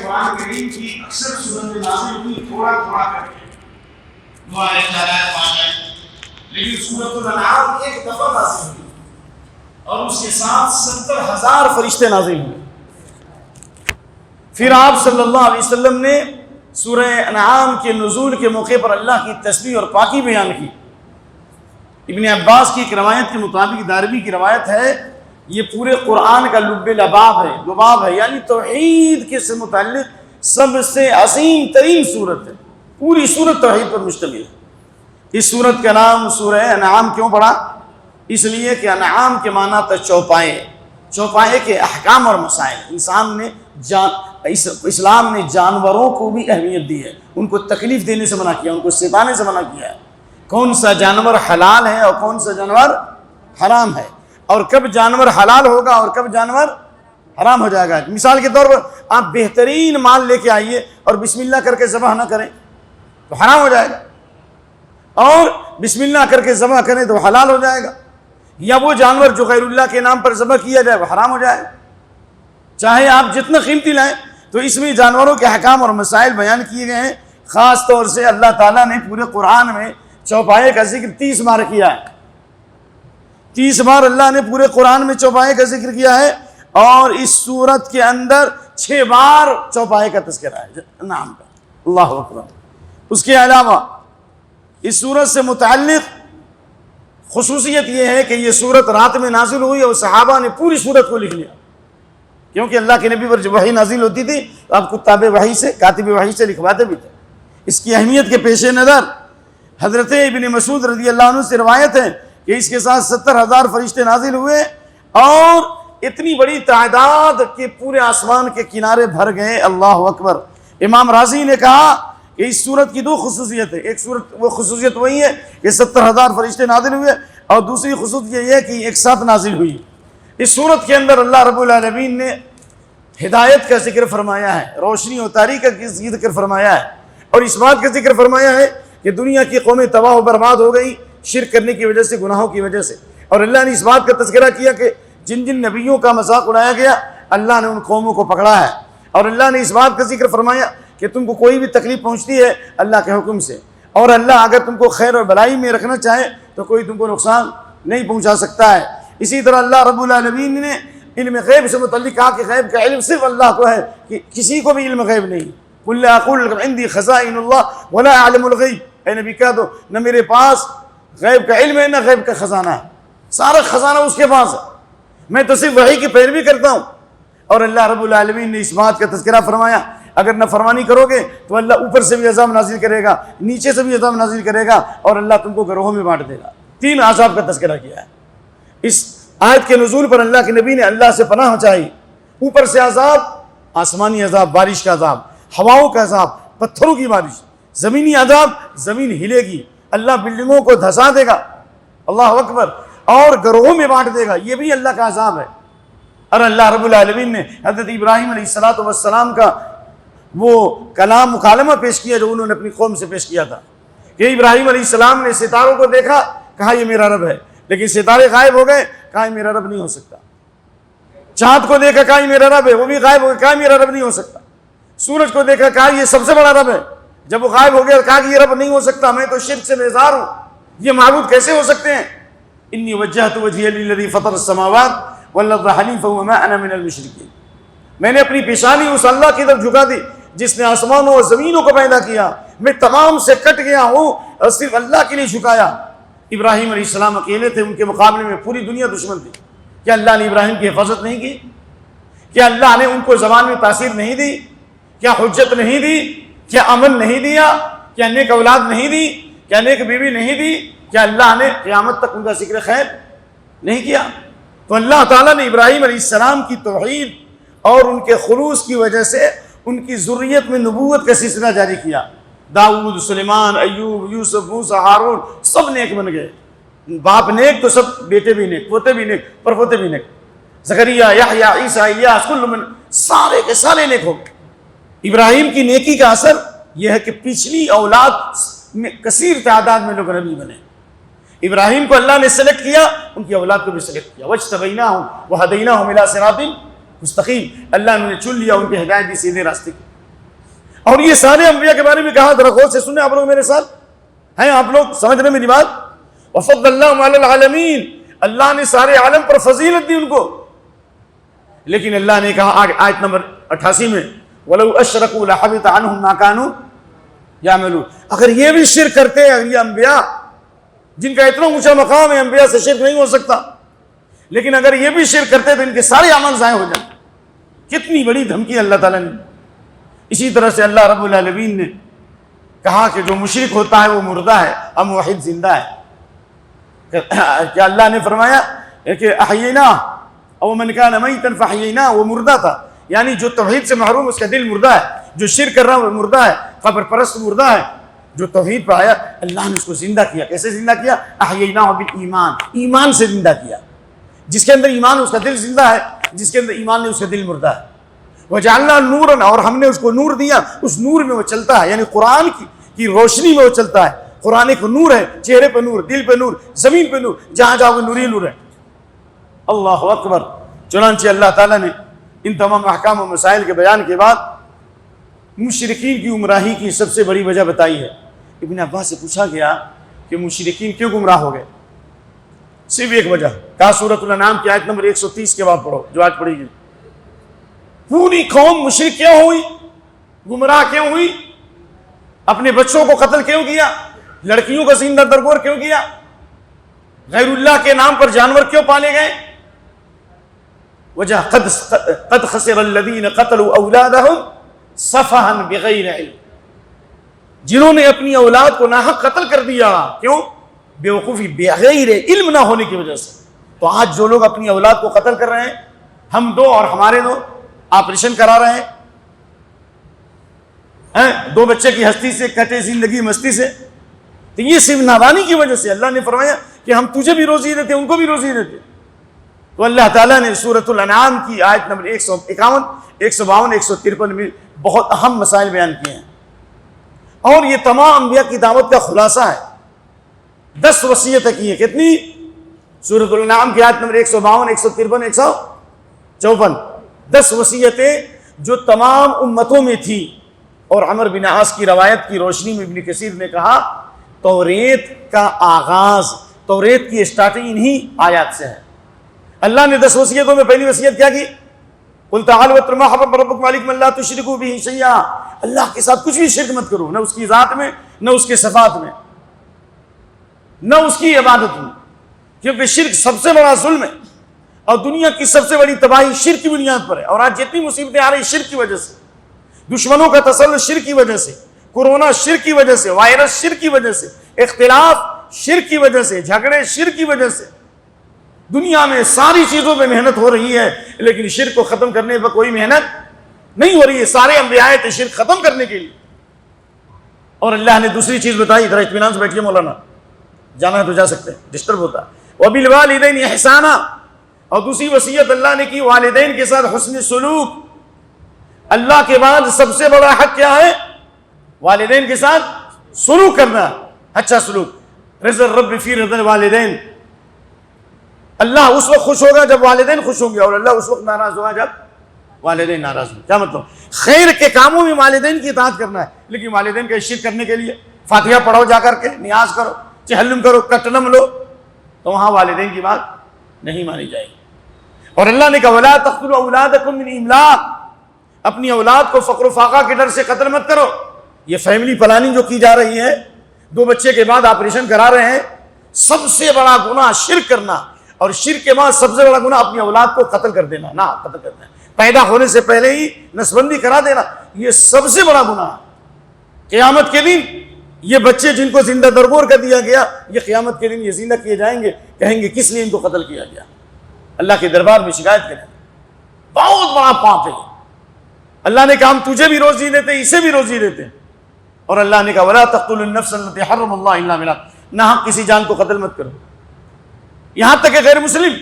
قرآن کریم کی اکثر صورتیں نازل ہوئی تھوڑا تھوڑا کر کے، 2 آیت 4 آیت 5 آیت، لیکن سورۃ الانعام ایک دفعہ نازل ہوئی اور اس کے ساتھ 70,000 فرشتے نازل ہوئے۔ پھر آپ صلی اللہ علیہ وسلم نے سورہ انعام کے نزول کے موقع پر اللہ کی تسبیح اور پاکی بیان کی۔ ابن عباس کی ایک روایت کے مطابق، دارمی کی روایت ہے، یہ پورے قرآن کا لباب ہے، یعنی توحید کے سے متعلق سب سے عظیم ترین صورت ہے، پوری صورت توحید پر مشتمل ہے۔ اس صورت کا نام سورہ انعام کیوں پڑا؟ اس لیے کہ انعام کے معنی تھا چوپائے کے احکام اور مسائل۔ اسلام نے جانوروں کو بھی اہمیت دی ہے، ان کو تکلیف دینے سے منع کیا، ان کو ستانے سے منع کیا ہے، کون سا جانور حلال ہے اور کون سا جانور حرام ہے، اور کب جانور حلال ہوگا اور کب جانور حرام ہو جائے گا۔ مثال کے طور پر آپ بہترین مال لے کے آئیے اور بسم اللہ کر کے ذبح نہ کریں تو حرام ہو جائے گا، اور بسم اللہ کر کے ذبح کریں تو حلال ہو جائے گا، یا وہ جانور جو غیر اللہ کے نام پر ذبح کیا جائے وہ حرام ہو جائے گا۔ چاہے آپ جتنا قیمتی لائیں، تو اس میں جانوروں کے احکام اور مسائل بیان کیے گئے ہیں۔ خاص طور سے اللہ تعالیٰ نے پورے قرآن میں چوپائے کا ذکر 30 بار کیا ہے، 30 بار اللہ نے پورے قرآن میں چوپائے کا ذکر کیا ہے، اور اس سورت کے اندر 6 بار چوپائے کا تذکرہ ہے نام کا۔ اللہ اکبر۔ اس کے علاوہ اس سورت سے متعلق خصوصیت یہ ہے کہ یہ سورت رات میں نازل ہوئی اور صحابہ نے پوری سورت کو لکھ لیا، کیونکہ اللہ کے نبی پر جب وحی نازل ہوتی تھی تو آپ کتاب وحی سے، کاتب وحی سے لکھواتے بھی تھے۔ اس کی اہمیت کے پیش نظر حضرت ابن مسعود رضی اللہ عنہ سے روایت ہے کہ اس کے ساتھ 70,000 فرشتے نازل ہوئے، اور اتنی بڑی تعداد کہ پورے آسمان کے کنارے بھر گئے۔ اللہ اکبر۔ امام رازی نے کہا کہ اس سورت کی 2 خصوصیت ہے، وہ خصوصیت وہی ہے کہ 70,000 فرشتے نازل ہوئے، اور دوسری خصوصیت یہ ہے کہ ایک ساتھ نازل ہوئی۔ اس سورت کے اندر اللہ رب العالمین نے ہدایت کا ذکر فرمایا ہے، روشنی و تاریکی کا ذکر فرمایا ہے، اور اس بات کا ذکر فرمایا ہے کہ دنیا کی قومیں تباہ و برباد ہو گئی شرک کرنے کی وجہ سے، گناہوں کی وجہ سے، اور اللہ نے اس بات کا تذکرہ کیا کہ جن جن نبیوں کا مذاق اڑایا گیا اللہ نے ان قوموں کو پکڑا ہے، اور اللہ نے اس بات کا ذکر فرمایا کہ تم کو کوئی بھی تکلیف پہنچتی ہے اللہ کے حکم سے، اور اللہ اگر تم کو خیر اور بلائی میں رکھنا چاہے تو کوئی تم کو نقصان نہیں پہنچا سکتا ہے۔ اسی طرح اللہ رب العالمین نے علم غیب سے متعلق کہا کہ غیب کا علم صرف اللہ کو ہے، کہ کسی کو بھی علم غیب نہیں۔ قل لا اقول عندي خزائن اللہ ولا اعلم الغیب، اے نبی کہہ دو نہ میرے پاس غیب کا علم ہے نہ غیب کا خزانہ ہے، سارا خزانہ اس کے پاس ہے، میں تو صرف وحی کی پیروی کرتا ہوں۔ اور اللہ رب العالمین نے اس بات کا تذکرہ فرمایا اگر نافرمانی کرو گے تو اللہ اوپر سے بھی عذاب نازل کرے گا، نیچے سے بھی عذاب نازل کرے گا، اور اللہ تم کو گروہوں میں بانٹ دے گا۔ 3 عذاب کا تذکرہ کیا ہے۔ اس آیت کے نزول پر اللہ کے نبی نے اللہ سے پناہ چاہی، اوپر سے عذاب، آسمانی عذاب، بارش کا عذاب، ہواؤں کا عذاب، پتھروں کی بارش، زمینی عذاب، زمین ہلے گی، اللہ بلڈنگوں کو دھسا دے گا، اللہ اکبر، اور گروہوں میں بانٹ دے گا، یہ بھی اللہ کا عذاب ہے۔ اور اللہ رب العالمین نے حضرت ابراہیم علیہ السلام کا وہ کلام مکالمہ پیش کیا جو انہوں نے اپنی قوم سے پیش کیا تھا، کہ ابراہیم علیہ السلام نے ستاروں کو دیکھا، کہا یہ میرا رب ہے، لیکن ستارے غائب ہو گئے، کہا یہ میرا رب نہیں ہو سکتا۔ چاند کو دیکھا، کہا یہ میرا رب ہے، وہ بھی غائب ہو گیا، کہا میرا رب نہیں ہو سکتا۔ سورج کو دیکھا، کہا یہ سب سے بڑا رب ہے، جب وہ غائب ہو گیا کہا کہ یہ رب نہیں ہو سکتا، میں تو شرک سے بیزار ہوں، یہ معبود کیسے ہو سکتے ہیں۔ انی وجہت وجہی للذی فطر السماوات والارض حنیفا وما انا من المشرکین، میں نے اپنی پیشانی اس اللہ کی طرف جھکا دی جس نے آسمانوں اور زمینوں کو پیدا کیا، میں تمام سے کٹ گیا ہوں اور صرف اللہ کے لیے جھکایا۔ ابراہیم علیہ السلام اکیلے تھے، ان کے مقابلے میں پوری دنیا دشمن تھی۔ کیا اللہ نے ابراہیم کی حفاظت نہیں کی؟ کیا اللہ نے ان کو زبان میں تاثیر نہیں دی؟ کیا حجت نہیں دی؟ کیا امن نہیں دیا؟ کیا نیک اولاد نہیں دی؟ کیا نیک بیوی نہیں دی؟ کیا اللہ نے قیامت تک ان کا ذکر خیر نہیں کیا؟ تو اللہ تعالیٰ نے ابراہیم علیہ السلام کی توحید اور ان کے خلوص کی وجہ سے ان کی ذریت میں نبوت کا سلسلہ جاری کیا۔ داؤد، سلیمان، ایوب، یوسف، موسیٰ، ہارون سب نیک بن گئے، باپ نیک تو سب بیٹے بھی نیک، پوتے بھی نیک، پرپوتے بھی نیک، زکریا، یحییٰ، عیسیٰ، الیاس، کل من سارے کے سارے نیک ہو گئے۔ ابراہیم کی نیکی کا اثر یہ ہے کہ پچھلی اولاد میں کثیر تعداد میں لوگ نبی بنے۔ ابراہیم کو اللہ نے سلیکٹ کیا، ان کی اولاد کو بھی سلیکٹ کیا۔ وَاجْتَبَيْنَاهُمْ وَهَدَيْنَاهُمْ إِلَىٰ صِرَاطٍ مستقیم، اللہ نے چن لیا، ان کی ہدایت بھی سیدھے راستے کی۔ اور یہ سارے انبیاء کے بارے میں کہا، ذرا غور سے سنیں آپ لوگ میرے ساتھ، ہیں آپ لوگ سمجھ رہے میری بات؟ وفضل اللہ علی العالمین، اللہ نے سارے عالم پر فضیلت دی ان کو. لیکن اللہ نے کہا آیت نمبر 88 میں وَلَوْ أَشْرَكُوا لَحَبِطَ عَنْهُمْ مَا كَانُوا يَعْمَلُونَ، اگر یہ بھی شرک کرتے ہیں، یہ انبیاء جن کا اتنا اونچا مقام ہے، انبیاء سے شرک نہیں ہو سکتا، لیکن اگر یہ بھی شرک کرتے تو ان کے سارے عمل ضائع ہو جائیں. کتنی بڑی دھمکی اللہ تعالیٰ نے. اسی طرح سے اللہ رب العالمین نے کہا کہ جو مشرک ہوتا ہے وہ مردہ ہے اور موحد زندہ ہے. کیا اللہ نے فرمایا کہ احیینا او من کان میتا فاحیینا، وہ مردہ تھا، یعنی جو توحید سے محروم اس کا دل مردہ ہے، جو شرک کر رہا ہے وہ مردہ ہے، قبر پرست مردہ ہے. جو توحید پر آیا اللہ نے اس کو زندہ کیا. کیسے زندہ کیا؟ احیینا بالایمان، ایمان سے زندہ کیا. جس کے اندر ایمان اس کا دل زندہ ہے، جس کے اندر ایمان نہیں اس کا دل مردہ ہے. وجعلنا نورا، اور ہم نے اس کو نور دیا، اس نور میں وہ چلتا ہے، یعنی قرآن کی روشنی میں وہ چلتا ہے. قرآن ایک نور ہے، چہرے پہ نور، دل پہ نور، زمین پہ نور، جہاں جاؤ نور ہی نور ہے. اللہ اکبر. چنانچہ اللہ تعالیٰ نے ان تمام احکام و مسائل کے بیان کے بعد مشرکین کی گمراہی کی سب سے بڑی وجہ بتائی ہے. ابن عباس سے پوچھا گیا کہ مشرکین کیوں گمراہ ہو گئے؟ صرف ایک وجہ. کہا سورۃ الانعام کی آیت نمبر 130 کے بعد پڑھو جو آج پڑھی گئی. پوری قوم مشرک کیوں ہوئی؟ گمراہ کیوں ہوئی؟ اپنے بچوں کو قتل کیوں کیا؟ لڑکیوں کو زندہ درگور کیوں کیا؟ غیر اللہ کے نام پر جانور کیوں پالے گئے؟ وجہ قد خسر الذین قتلوا اولادہم سفہا بغیر علم، جنہوں نے اپنی اولاد کو ناحق قتل کر دیا. کیوں؟ بیوقوفی، بغیر علم نہ ہونے کی وجہ سے. تو آج جو لوگ اپنی اولاد کو قتل کر رہے ہیں، ہم دو اور ہمارے دو آپریشن کرا رہے ہیں، دو بچے کی ہستی سے کٹے زندگی مستی سے، تو یہ صرف نادانی کی وجہ سے. اللہ نے فرمایا کہ ہم تجھے بھی روزی دیتے ان کو بھی روزی دیتے. تو اللہ تعالیٰ نے سورۃ الانعام کی آیت نمبر 151 152 153 میں بہت اہم مسائل بیان کیے ہیں، اور یہ تمام انبیاء کی دعوت کا خلاصہ ہے. 10 وصیتیں کی ہیں. کتنی؟ سورۃ الانعام کی آیت نمبر 152 153 154 10 وصیتیں جو تمام امتوں میں تھی. اور عمر بن عاص کی روایت کی روشنی میں ابن کثیر نے کہا توریت کا آغاز، توریت کی اسٹارٹنگ انہی آیات سے ہے. اللہ نے 10 وصیتوں میں پہلی وصیت کیا کی؟ قل تعالوا واتلوا ما حرم ربكم عليكم الا تشركوا به شيئا، اللہ کے ساتھ کچھ بھی شرک مت کرو، نہ اس کی ذات میں، نہ اس کے صفات میں، نہ اس کی عبادت میں، کیونکہ شرک سب سے بڑا ظلم ہے اور دنیا کی سب سے بڑی تباہی شرک کی بنیاد پر ہے. اور آج جتنی مصیبتیں آ رہی شرک کی وجہ سے، دشمنوں کا تسلط شرک کی وجہ سے، کورونا شرک کی وجہ سے، وائرس شرک کی وجہ سے، اختلاف شرک کی وجہ سے، جھگڑے شرک کی وجہ سے. دنیا میں ساری چیزوں پہ محنت ہو رہی ہے، لیکن شرک کو ختم کرنے پر کوئی محنت نہیں ہو رہی ہے. سارے انبیاء آئے تھے شرک ختم کرنے کے لیے. اور اللہ نے دوسری چیز بتائی، ذرا اطمینان سے بیٹھیے مولانا، جانا ہے تو جا سکتے ہیں، ڈسٹرب ہوتا ہے. وَبِالْوَالِدَيْنِ احسانا، اور دوسری وصیت اللہ نے کی والدین کے ساتھ حسن سلوک. اللہ کے بعد سب سے بڑا حق کیا ہے؟ والدین کے ساتھ سلوک کرنا، اچھا سلوک. رضا الرب فی رضا الوالدین، اللہ اس وقت خوش ہوگا جب والدین خوش ہوں گے، اور اللہ اس وقت ناراض ہوگا جب والدین ناراض ہوں گے. کیا مطلب؟ خیر کے کاموں میں والدین کی اطاعت کرنا ہے، لیکن والدین کا شرک کرنے کے لیے فاتحہ پڑھو جا کر کے، نیاز کرو، چہلم کرو، کٹنم لو، تو وہاں والدین کی بات نہیں مانی جائے گی. اور اللہ نے کہا وَلَا تَقْتُلُوا أَوْلَادَكُم مِّنْ إِمْلَاقٍ، اپنی اولاد کو فقر و فاقہ کے ڈر سے قتل مت کرو. یہ فیملی پلاننگ جو کی جا رہی ہے، 2 بچے کے بعد آپریشن کرا رہے ہیں، سب سے بڑا گناہ شرک کرنا، اور شرک کے بعد سب سے بڑا گناہ اپنی اولاد کو قتل کر دینا، نہ قتل کرنا، پیدا ہونے سے پہلے ہی نسبندی کرا دینا، یہ سب سے بڑا گناہ. قیامت کے دن یہ بچے جن کو زندہ درگور کر دیا گیا، یہ قیامت کے دن یہ زندہ کیے جائیں گے، کہیں گے کس لیے ان کو قتل کیا گیا، اللہ کے دربار میں شکایت کریں. بہت بڑا پاپ ہے. اللہ نے کہا ہم تجھے بھی روزی دیتے ہیں، اسے بھی روزی دیتے ہیں. اور اللہ نے کہا وَلَا تَقْتُلُوا النَّفْسَ الَّتِي حَرَّمَ اللَّهُ إِلَّا بِالْحَقِّ، نہ کسی جان کو قتل مت کرو. یہاں تک کہ غیر مسلم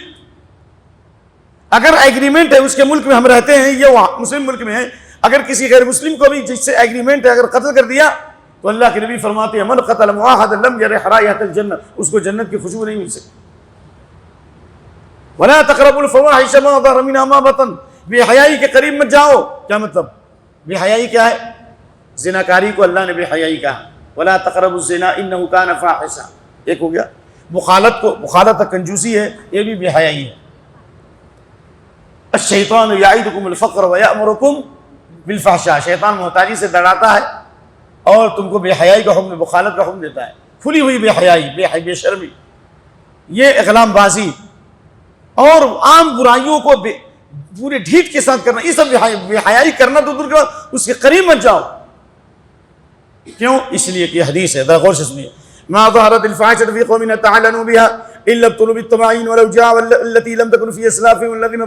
اگر ایگریمنٹ ہے، اس کے ملک میں ہم رہتے ہیں، یہ وہاں مسلم ملک میں ہے، اگر کسی غیر مسلم کو بھی جس سے ایگریمنٹ ہے اگر قتل کر دیا، تو اللہ کے نبی فرماتے ہیں من قتل معاہدا لم یرح رائحۃ الجنہ، اس کو جنت کی خوشبو نہیں مل سکتی. ولا تقربوا الفواحش ما ظهر منها ما بطن، بے حیائی کے قریب مت جاؤ. کیا مطلب؟ بے حیائی کیا ہے؟ زناکاری کو اللہ نے بے حیائی کہا، ولا تقربوا الزنا انہ کان فاحشہ، ایک ہو گیا۔ مخالط کنجوسی ہے، یہ بھی بے حیائی ہے۔ الشیطان یعدکم الفقر ویأمرکم بالفحشاء، شیطان محتاجی سے ڈراتا ہے اور تم کو بے حیائی کا حکم، مخالط کا حکم دیتا ہے۔ کھلی ہوئی بے حیائی، بے شرمی، یہ اقلام بازی اور عام برائیوں کو پورے ڈھیٹ کے ساتھ کرنا، یہ سب بے حیائی کرنا تو دور کے بعد اس کے قریب مت جاؤ۔ کیوں؟ اس لیے کہ حدیث ہے، ذرا غور سے سنیے۔ ما ظهرت الفاحشة في قوم تعلنوا بها الا ابتلوا بالطمعين ولو جاء التي لم تكن في اسلافهم الذين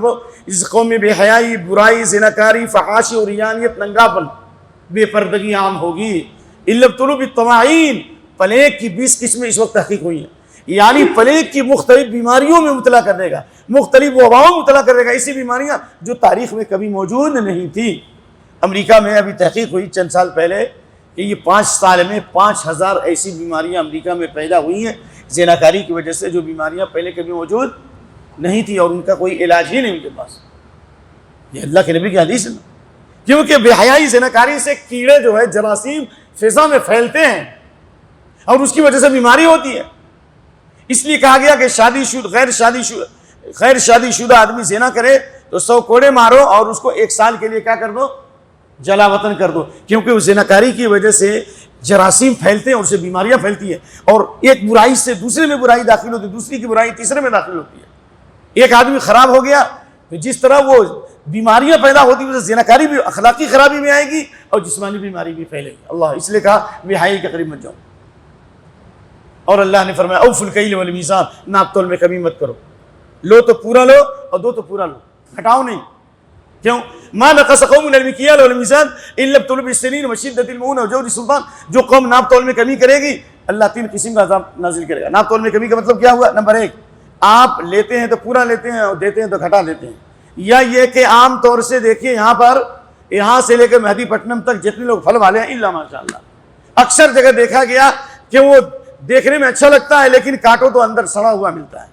اس قوم میں بے حیائی، برائی، زناکاری، فحاشی اور ریانیت، ننگاپن، بے پردگی عام ہوگی۔ الا ابتلوا بالطمعين، پلیگ کی 20 قسمیں اس وقت تحقیق ہوئی ہیں، یعنی پلیگ کی مختلف بیماریوں میں مبتلا کر دے گا، مختلف وباؤں میں مبتلا کر دے گا، ایسی بیماریاں جو تاریخ میں کبھی موجود نہیں تھی۔ امریکہ میں ابھی تحقیق ہوئی چند سال پہلے کہ یہ 5 سال میں 5000 ایسی بیماریاں امریکہ میں پیدا ہوئی ہیں زناکاری کی وجہ سے، جو بیماریاں پہلے کبھی موجود نہیں تھی اور ان کا کوئی علاج ہی نہیں ان کے پاس۔ یہ اللہ کے نبی کی حدیث ہے نا، کیونکہ بے حیائی، زناکاری سے کیڑے جو ہے، جراثیم فضا میں پھیلتے ہیں اور اس کی وجہ سے بیماری ہوتی ہے۔ اس لیے کہا گیا کہ غیر شادی شدہ آدمی زنا کرے تو 100 کوڑے مارو اور اس کو 1 سال کے لیے کیا کر دو؟ جلا وطن کر دو، کیونکہ اس زناکاری کی وجہ سے جراثیم پھیلتے ہیں اور اسے بیماریاں پھیلتی ہیں، اور ایک برائی سے دوسرے میں برائی داخل ہوتی ہے، دوسری کی برائی تیسرے میں داخل ہوتی ہے۔ ایک آدمی خراب ہو گیا تو جس طرح وہ بیماریاں پیدا ہوتی ہیں، زناکاری بھی اخلاقی خرابی میں آئے گی اور جسمانی بیماری بھی پھیلے گی۔ اللہ اس لیے کہا بے حیائی کے قریب مت جاؤ، اور اللہ نے فرمایا اوفوا الکیل والمیزان، ناپ تول میں کمی مت کرو، لو تو پورا لو اور دو تو پورا لو، گھٹاؤ نہیں۔ کیوں؟ ما نقص قوم من المکیال والمیزان الا ابتلوا بالسنین وشدۃ المؤونہ وجور السلطان، جو قوم ناپ تول میں کمی کرے گی اللہ 3 قسم کا عذاب نازل کرے گا۔ ناپ تول میں کمی کا مطلب کیا ہوا؟ نمبر 1، آپ لیتے ہیں تو پورا لیتے ہیں اور دیتے ہیں تو گھٹا دیتے ہیں، یا یہ کہ عام طور سے دیکھیے یہاں سے لے کے مہدی پٹنم تک جتنے لوگ پھل والے ہیں الا ماشاء اللہ، اکثر جگہ دیکھا گیا کہ وہ دیکھنے میں اچھا لگتا ہے لیکن کاٹو تو اندر سڑا ہوا ملتا ہے۔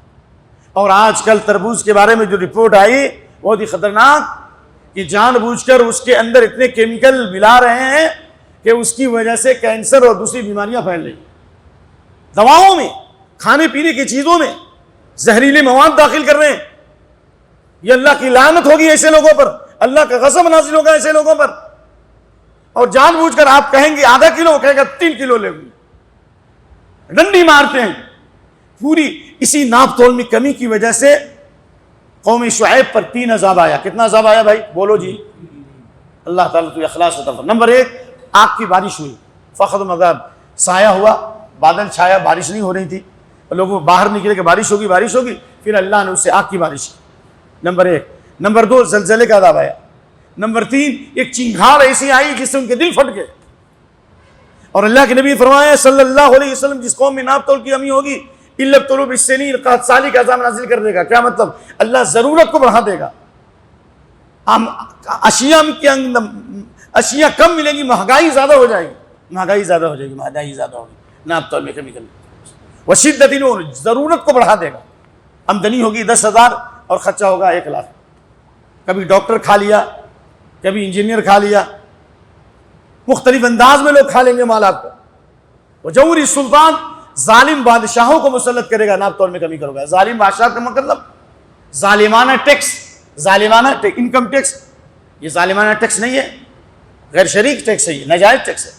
اور آج کل تربوز کے بارے میں جو رپورٹ آئی بہت ہی خطرناک، کہ جان بوجھ کر اس کے اندر اتنے کیمیکل ملا رہے ہیں کہ اس کی وجہ سے کینسر اور دوسری بیماریاں پھیل رہی ہیں۔ دواؤں میں، کھانے پینے کی چیزوں میں زہریلے مواد داخل کر رہے ہیں۔ یہ اللہ کی لعنت ہوگی ایسے لوگوں پر، اللہ کا غضب نازل ہوگا ایسے لوگوں پر۔ اور جان بوجھ کر آپ کہیں گے آدھا کلو، کہے گا 3 کلو لے گے، ڈنڈی مارتے ہیں پوری۔ اسی ناپ تول میں کمی کی وجہ سے قوم شعیب پر 3 عذاب آیا۔ کتنا عذاب آیا بھائی؟ بولو جی۔ اللہ تعالیٰ تو اخلاص عطا فرمائے۔ نمبر 1، آگ کی بارش ہوئی، فخذ عذاب، سایہ ہوا، بادل چھایا، بارش نہیں ہو رہی تھی، لوگوں باہر نکلے کہ بارش ہوگی، پھر اللہ نے اس سے آگ کی بارش کی۔ نمبر 1۔ نمبر 2، زلزلے کا عذاب آیا۔ نمبر 3، ایک چنگھاڑ ایسی آئی جس سے ان کے دل پھٹ گئے۔ اور اللہ کے نبی فرمایا صلی اللہ علیہ وسلم، جس قوم میں ناپ تول کی کمی ہوگی الا ابتلوا بالسنین، 7 سال کا عذاب نازل کر دے گا۔ کیا مطلب؟ اللہ ضرورت کو بڑھا دے گا، اشیاء کم ملیں گی، مہنگائی زیادہ ہو جائے گی، مہنگائی زیادہ ہوگی، ناپ تول میں کمی کر دے گا۔ وشدۃ المؤونہ، ضرورت کو بڑھا دے گا، آمدنی ہوگی 10,000 اور خرچہ ہوگا 1 لاکھ، کبھی ڈاکٹر کھا لیا، کبھی انجینئر کھا لیا، مختلف انداز میں لوگ کھا لیں گے مالات کو۔ وجور السلطان، ظالم بادشاہوں کو مسلط کرے گا، ناپ تول میں کمی کرے گا۔ ظالم بادشاہ کا مطلب ظالمانہ ٹیکس، انکم ٹیکس، یہ ظالمانہ ٹیکس نہیں ہے، غیر شریک ٹیکس ہے، یہ ناجائز ٹیکس ہے،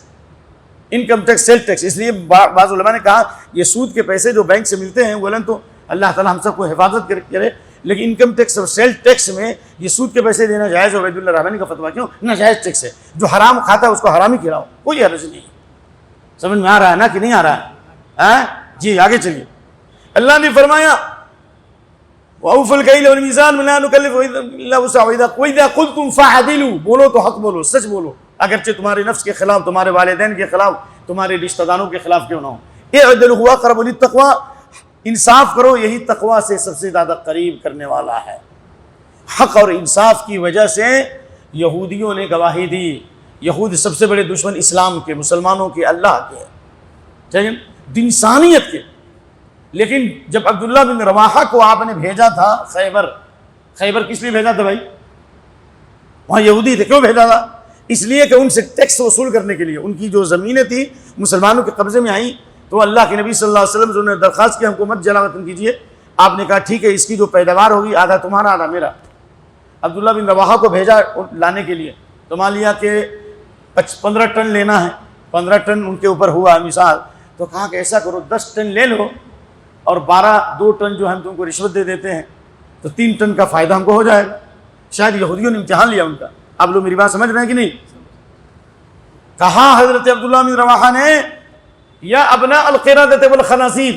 انکم ٹیکس، سیل ٹیکس۔ اس لیے بعض علماء نے کہا یہ سود کے پیسے جو بینک سے ملتے ہیں ولن تو اللہ تعالیٰ ہم سب کو حفاظت کرے، لیکن انکم ٹیکس اور سیل ٹیکس میں یہ سود کے پیسے دینا جائز ہے۔ عبید اللہ رحمانی کا فتویٰ کیوں؟ ناجائز ٹیکس ہے، جو حرام کھاتا ہے اس کو حرام ہی کھلاؤ، کوئی حرج نہیں۔ سمجھ میں آ رہا ہے نا کہ نہیں آ رہا ہے؟ جی آگے چلیے۔ اللہ نے فرمایا وَأَوْفُوا الْكَيْلَ وَالْمِيزَانَ وَلَا نُكَلِّفُ إِلَّا وُسْعَهَا وَإِذَا قُلْتُمْ فَاعْدِلُوا، بولو تو حق بولو، سچ بولو، اگرچہ تمہارے نفس کے خلاف، تمہارے والدین کے خلاف، تمہارے رشتہ داروں کے خلاف کیوں نہ ہو۔ اعْدِلُوا هُوَ أَقْرَبُ لِلتَّقْوَىٰ، انصاف کرو، یہی تقویٰ سے سب سے زیادہ قریب کرنے والا ہے۔ حق اور انصاف کی وجہ سے یہودیوں نے گواہی دی، یہود سب سے بڑے دشمن اسلام کے، مسلمانوں کے، اللہ کے، انسانیت کے۔ لیکن جب عبداللہ بن رواحہ کو آپ نے بھیجا تھا خیبر کس لیے بھیجا تھا بھائی؟ وہاں یہودی تھے، کیوں بھیجا تھا؟ اس لیے کہ ان سے ٹیکس وصول کرنے کے لیے ان کی جو زمینیں تھیں مسلمانوں کے قبضے میں آئیں، تو اللہ کے نبی صلی اللہ علیہ وسلم نے درخواست کی ہم کو مت جلا وطن کیجیے. آپ نے کہا ٹھیک ہے، اس کی جو پیداوار ہوگی آدھا تمہارا آدھا میرا. عبداللہ بن رواحہ کو بھیجا لانے کے لیے، تو مان لیا کہ 15 ٹن لینا ہے، 15 ٹن ان کے اوپر ہوا مثال. تو کہا کہ ایسا کرو 10 ٹن لے لو اور 2 ٹن جو ہم تم کو رشوت دے دیتے ہیں، تو 3 ٹن کا فائدہ ہم کو ہو جائے گا. شاید یہودیوں نے امتحان لیا ان کا. آپ لوگ میری بات سمجھ رہے ہیں کہ نہیں؟ کہا حضرت عبداللہ بن رواحہ نے، یا ابناء القردۃ والخنازیر،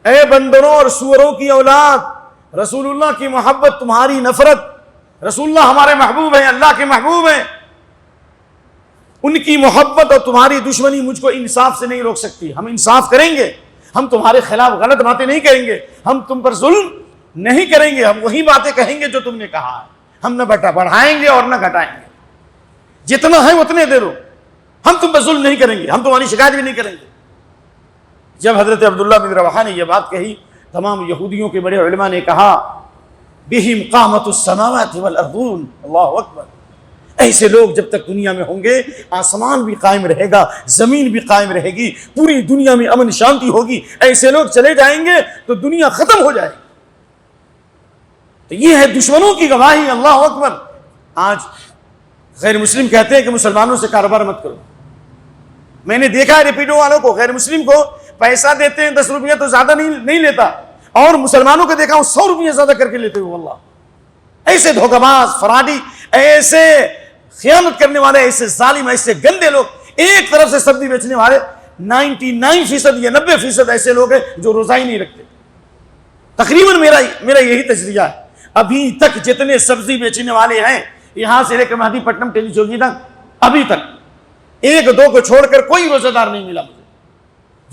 اے بندروں اور سوروں کی اولاد، رسول اللہ کی محبت تمہاری نفرت. رسول اللہ ہمارے محبوب ہیں، اللہ کے محبوب ہیں، ان کی محبت اور تمہاری دشمنی مجھ کو انصاف سے نہیں روک سکتی. ہم انصاف کریں گے، ہم تمہارے خلاف غلط باتیں نہیں کریں گے، ہم تم پر ظلم نہیں کریں گے، ہم وہی باتیں کہیں گے جو تم نے کہا ہے. ہم نہ بڑھائیں گے اور نہ گھٹائیں گے، جتنا ہے اتنے دے دو، ہم تم پر ظلم نہیں کریں گے، ہم تمہاری شکایت بھی نہیں کریں گے. جب حضرت عبداللہ بن رواحہ نے یہ بات کہی، تمام یہودیوں کے بڑے علماء نے کہا بہم قامت السماوات والارضون. اللہ اکبر. ایسے لوگ جب تک دنیا میں ہوں گے آسمان بھی قائم رہے گا، زمین بھی قائم رہے گی، پوری دنیا میں امن شانتی ہوگی. ایسے لوگ چلے جائیں گے تو دنیا ختم ہو جائے گی. تو یہ ہے دشمنوں کی گواہی. اللہ اکبر. آج غیر مسلم کہتے ہیں کہ مسلمانوں سے کاروبار مت کرو. میں نے دیکھا ہے ریپیڈو والوں کو، غیر مسلم کو پیسہ دیتے ہیں 10 روپیہ تو زیادہ نہیں لیتا، اور مسلمانوں کو دیکھا ہوں 100 روپیہ زیادہ کر کے لیتے ہوئے. اللہ، ایسے دھوکہ باز، فراڈی، ایسے خیانت کرنے والے، ایسے ظالم، ایسے گندے لوگ. ایک طرف سے سبزی بیچنے والے 99% یا 90% ایسے لوگ ہیں جو روزہ ہی نہیں رکھتے. تقریباً میرا یہی تجزیہ ہے. ابھی تک جتنے سبزی بیچنے والے ہیں یہاں سے لے کر مہدی پٹنم ٹیلی چوکی تک، ابھی تک 1-2 کو چھوڑ کر کوئی روزہ دار نہیں ملا مجھے.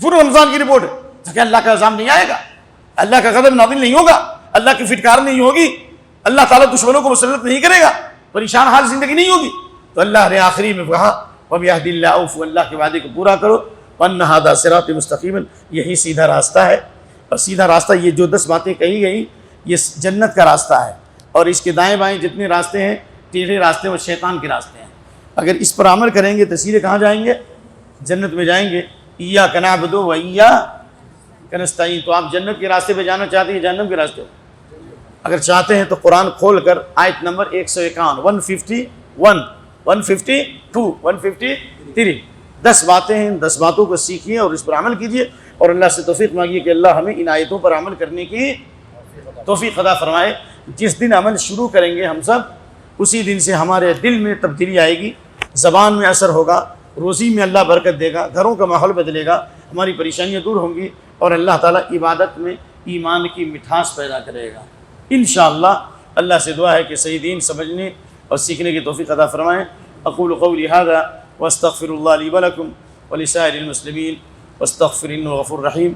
پورے رمضان کی رپورٹ ہے. تو کیا اللہ کا عذاب نہیں آئے گا؟ اللہ کا غضب نازل نہیں ہوگا؟ اللہ کی فٹکار نہیں ہوگی؟ اللہ تعالیٰ دشمنوں کو مسلط نہیں کرے گا؟ پریشان حال زندگی نہیں ہوگی؟ تو اللہ نے آخری میں کہا وَبِعَهْدِ اللَّهِ أَوْفُوا، اللہ کے وعدے کو پورا کرو. وَأَنَّ هَذَا صِرَاطِ مُسْتَقِيمًا، یہی سیدھا راستہ ہے. اور سیدھا راستہ، یہ جو 10 باتیں کہی گئی یہ جنت کا راستہ ہے، اور اس کے دائیں بائیں جتنے راستے ہیں ٹیڑھے راستے وہ شیطان کے راستے ہیں. اگر اس پر عمل کریں گے تو سیدھے کہاں جائیں گے؟ جنت میں جائیں گے. ایاک نعبد و ایاک نستعین. تو آپ جنت کے راستے پہ جانا چاہتے ہیں جہنم کے راستے پہ؟ اگر چاہتے ہیں تو قرآن کھول کر آیت نمبر 151، 151، 152، 153، 10 باتیں ہیں. 10 باتوں کو سیکھیے اور اس پر عمل کیجیے، اور اللہ سے توفیق مانگیے کہ اللہ ہمیں ان آیتوں پر عمل کرنے کی توفیق عطا فرمائے. جس دن عمل شروع کریں گے ہم سب، اسی دن سے ہمارے دل میں تبدیلی آئے گی، زبان میں اثر ہوگا، روزی میں اللہ برکت دے گا، گھروں کا ماحول بدلے گا، ہماری پریشانیاں دور ہوں گی، اور اللہ تعالیٰ عبادت میں ایمان کی مٹھاس پیدا کرے گا انشاءاللہ. اللہ سے دعا ہے کہ صحیح دین سمجھنے اور سیکھنے کی توفیق عطا فرمائیں. اقول قولی ھذا واستغفر اللہ لی ولکم ولسائر المسلمین واستغفر انہ غفور رحیم.